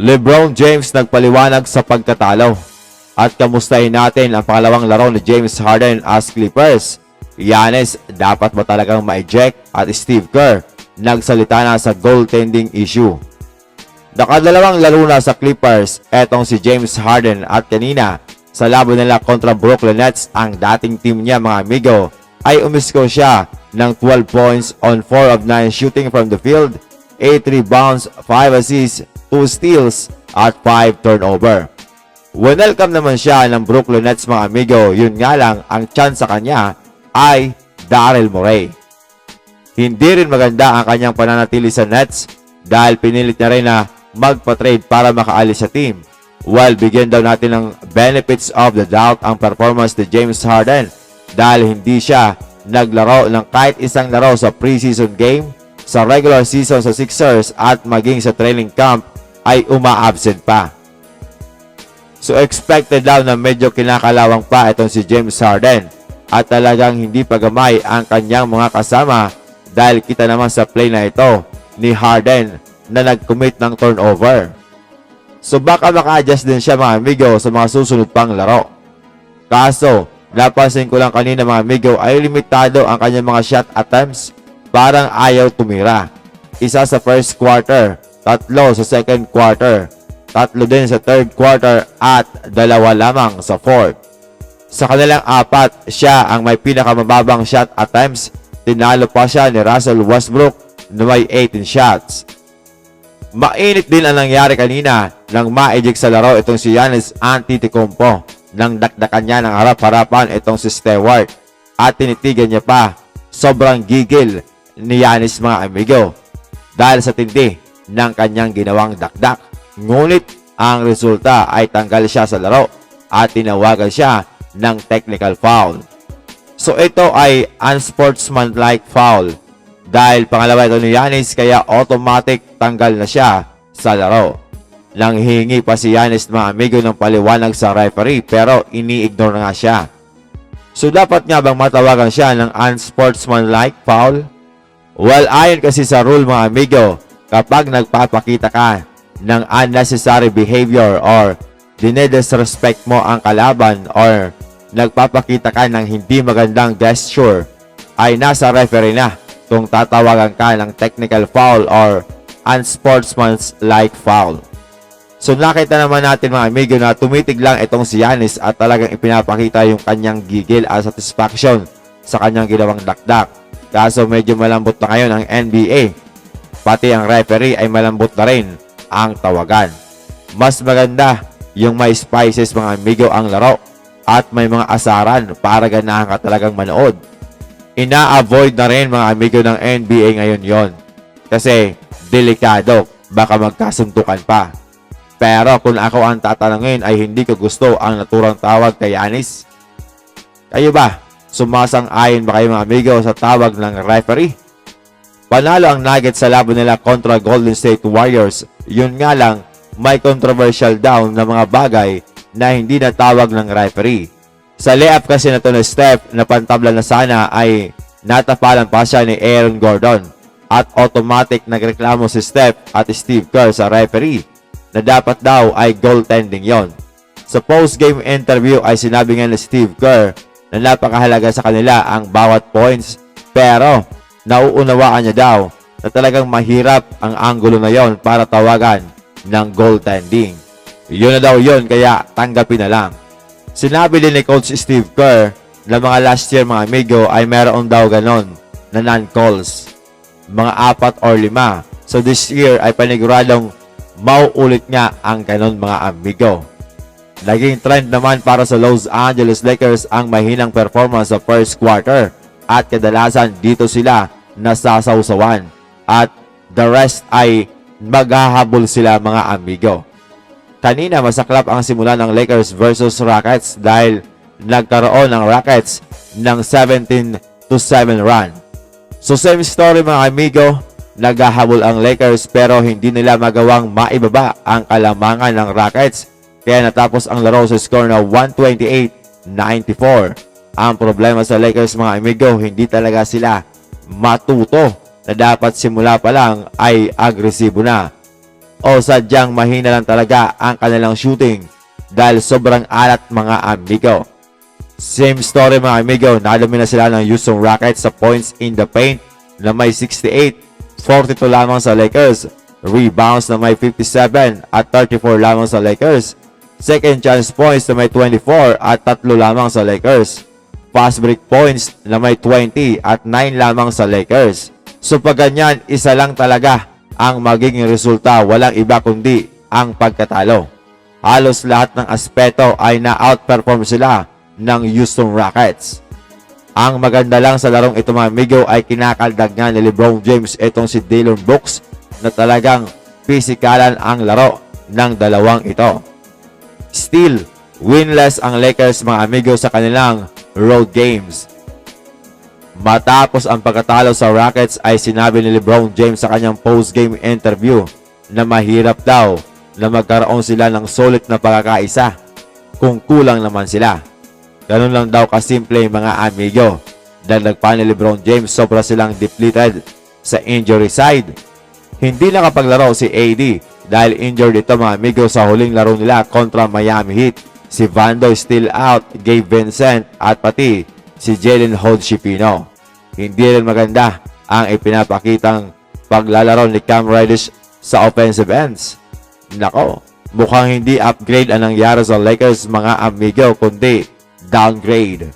LeBron James nagpaliwanag sa pagkatalo. At kamustahin natin ang pangalawang laro ni James Harden as Clippers. Giannis, dapat mo talagang ma-eject, at Steve Kerr nagsalita na sa goaltending issue. Nakadalawang laro na sa Clippers etong si James Harden, at kanina sa laban nila kontra Brooklyn Nets, ang dating team niya mga amigo, ay umisko siya ng 12 points on 4 of 9 shooting from the field, 8 rebounds, 5 assists, 2 steals, at 5 turnover. Welcome naman siya ng Brooklyn Nets mga amigo, yun nga lang ang chance sa kanya ay Daryl Morey. Hindi rin maganda ang kanyang pananatili sa Nets dahil pinilit niya rin na magpa-trade para makaalis sa team. While bigyan daw natin ng benefits of the doubt ang performance ni James Harden dahil hindi siya naglaro ng kahit isang laro sa preseason game, sa regular season sa Sixers at maging sa training camp ay uma-absent pa. So expected daw na medyo kinakalawang pa itong si James Harden at talagang hindi pagamay ang kanyang mga kasama dahil kita naman sa play na ito ni Harden na nag-commit ng turnover. So baka maka-adjust din siya mga amigo sa mga susunod pang laro. Kaso, napansin ko lang kanina mga amigo ay limitado ang kanyang mga shot attempts, parang ayaw tumira. Isa sa first quarter, 3 sa second quarter, 3 din sa third quarter at 2 lamang sa fourth. Sa kanilang 4, siya ang may pinakamababang shot attempts. Tinalo pa siya ni Russell Westbrook na may 18 shots. Mainit din ang nangyari kanina nang ma-eject sa laro itong si Giannis Antetokounmpo nang dakdakan niya ng harap-harapan itong si Stewart at tinitigan niya pa. Sobrang gigil ni Giannis mga amigo dahil sa tindi ng kanyang ginawang dakdak. Ngunit ang resulta ay tanggal siya sa laro at tinawagan siya ng technical foul. So ito ay unsportsmanlike foul dahil pangalawa ito ni Giannis kaya automatic tanggal na siya sa laro. Nanghingi pa si Giannis mga amigo ng paliwanag sa referee pero ini-ignore nga siya. So dapat nga bang matawagan siya ng unsportsmanlike foul? Well, ayon kasi sa rule mga amigo, kapag nagpapakita ka ng unnecessary behavior or dinedisrespect mo ang kalaban or nagpapakita ka ng hindi magandang gesture, ay nasa referee na kung tatawagan ka ng technical foul or unsportsmanlike foul. So nakita naman natin mga amigo na tumitig lang itong si Giannis at talagang ipinapakita yung kanyang gigil at satisfaction sa kanyang ginawang dakdak. Kaso medyo malambot na ngayon ang NBA. Pati ang referee ay malambot na rin ang tawagan. Mas maganda yung may spices mga amigo ang laro at may mga asaran para ganahan ka talagang manood. Ina-avoid na rin mga amigo ng NBA ngayon yon kasi delikado, baka magkasuntukan pa. Pero kung ako ang tatanungin ay hindi ko gusto ang naturang tawag kay Giannis. Kayo ba? Sumasang-ayon ba kayo mga amigo sa tawag ng referee? Panalo ang Nuggets sa laban nila kontra Golden State Warriors. Yun nga lang, may controversial down na mga bagay na hindi natawag ng referee. Sa layup kasi na ito na Steph na pantabla na sana ay natapalan pa siya ni Aaron Gordon at automatic nagreklamo si Steph at Steve Kerr sa referee na dapat daw ay goaltending yon. Sa post-game interview ay sinabi nga ni Steve Kerr na napakahalaga sa kanila ang bawat points pero nauunawaan niya daw na talagang mahirap ang anggulo na yon para tawagan ng goaltending. Yun na daw yun kaya tanggapin na lang. Sinabi din ni Coach Steve Kerr na mga last year mga amigo ay meron daw ganon na non-calls. Mga 4 or 5. So this year ay paniguradong mauulit nga ang ganon mga amigo. Naging trend naman para sa Los Angeles Lakers ang mahinang performance sa first quarter at kadalasan dito sila nasasawsawan at the rest ay maghahabol sila mga amigo. Kanina masaklap ang simula ng Lakers versus Rockets dahil nagkaroon ng Rockets ng 17-7 run. So same story mga amigo, naghahabol ang Lakers pero hindi nila magawang maibaba ang kalamangan ng Rockets. Kaya natapos ang laro sa score na 128-94. Ang problema sa Lakers mga amigo, hindi talaga sila matuto na dapat simula pa lang ay agresibo na. o sadyang mahina lang talaga ang kanilang shooting dahil sobrang alat mga amigo. Same story mga amigo, nadomina sila ng Houston Rockets sa points in the paint na may 68, 42 lamang sa Lakers. Rebounds na may 57 at 34 lamang sa Lakers. Second chance points na may 24 at 3 lamang sa Lakers. Fast break points na may 20 at 9 lamang sa Lakers. So pag ganyan, isa lang talaga ang magiging resulta, walang iba kundi ang pagkatalo. Halos lahat ng aspeto ay na-outperform sila ng Houston Rockets. Ang maganda lang sa larong ito mga amigo ay kinakaldag nga ni LeBron James itong si Dillon Brooks na talagang pisikalan ang laro ng dalawang ito. Still, winless ang Lakers mga amigo sa kanilang road games. Matapos ang pagkatalo sa Rockets ay sinabi ni LeBron James sa kanyang post-game interview na mahirap daw na magkaroon sila ng solid na pagkakaisa kung kulang naman sila. Ganun lang daw kasimple mga amigo. Dagdag pa ni LeBron James, sobra silang depleted sa injury side. Hindi nakapaglaro si AD dahil injured ito mga amigo sa huling laro nila kontra Miami Heat. Si Vando still out, Gabe Vincent at pati si Jalen Hood-Schifino. Hindi rin maganda ang ipinapakitang paglalaro ni Cam Reddish sa offensive ends. Nako, mukhang hindi upgrade ang nangyari sa Lakers mga amigo kundi downgrade.